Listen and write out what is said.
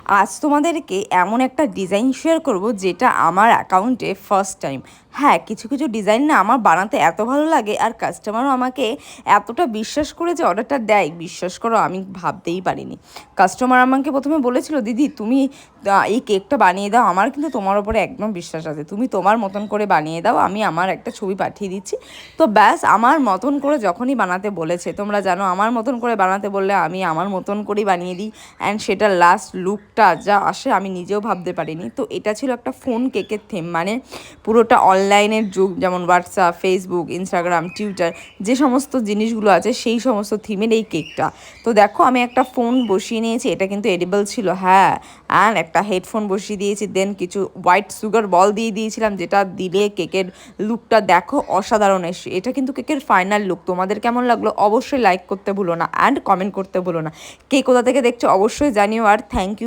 আজ তোমাদেরকে এমন একটা ডিজাইন শেয়ার করব যেটা আমার অ্যাকাউন্টে ফার্স্ট টাইম। হ্যাঁ, কিছু কিছু ডিজাইন না আমার বানাতে এত ভালো লাগে, আর কাস্টমারও আমাকে এতটা বিশ্বাস করে যে অর্ডারটা দেয়, বিশ্বাস করো আমি ভাবতেই পারিনি। কাস্টমার আমাকে প্রথমে বলেছিল, দিদি তুমি এই কেকটা বানিয়ে দাও, আমার কিন্তু তোমার ওপরে একদম বিশ্বাস আছে, তুমি তোমার মতন করে বানিয়ে দাও, আমি আমার একটা ছবি পাঠিয়ে দিচ্ছি। তো ব্যাস, আমার মতন করে যখনই বানাতে বলেছে, তোমরা জানো আমার মতন করে বানাতে বললে আমি আমার মতন করেই বানিয়ে দিই, অ্যান্ড সেটা লাস্ট লুকটা যা আসে আমি নিজেও ভাবতে পারিনি। তো এটা ছিল একটা ফোন কেকের থিম, মানে পুরোটা অনলাইনের যুগ, যেমন হোয়াটসঅ্যাপ, ফেসবুক, ইনস্টাগ্রাম, টুইটার, যে সমস্ত জিনিসগুলো আছে সেই সমস্ত থিমের এই কেকটা। তো দেখো আমি একটা ফোন বসিয়ে নিয়েছি, এটা কিন্তু এডিবল ছিল, হ্যাঁ, অ্যান্ড একটা হেডফোন বসিয়ে দিয়েছি, দেন কিছু হোয়াইট সুগার বল দিয়ে দিয়েছিলাম, যেটা দিলে কেকের লুকটা দেখো অসাধারণ এসে। এটা কিন্তু কেকের ফাইনাল লুক। তোমাদের কেমন লাগলো অবশ্যই লাইক করতে ভুলো না, অ্যান্ড কমেন্ট করতে ভুলো না। কে কোথা থেকে দেখছো অবশ্যই জানিও, আর থ্যাংক ইউ।